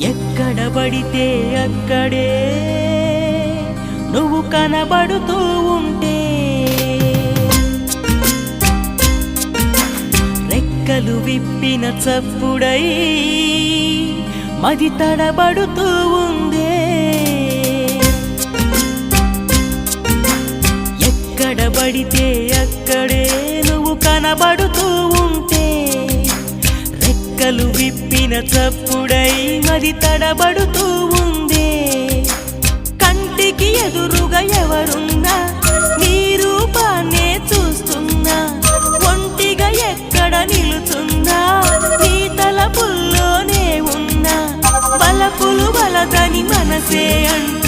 ఎక్కడ పడితే అక్కడే నువ్వు కనబడుతూ ఉంటే రెక్కలు విప్పిన చప్పుడై మది తడబడుతూ ఉందే ఎక్కడ పడితే అక్కడే నువ్వు కనబడుతూ ఉంటే రెక్కలు విప్పిన చప్పుడై మది తడబడుతూ ఉందే కంటికి ఎదురుగా ఎవరున్నా నీ రూపాన్నే చూస్తున్నా ఒంటిగా ఎక్కడ నిలుచున్నా నీ తలపుల్లోనే ఉన్నా బలపులు బలదని మనసే అంట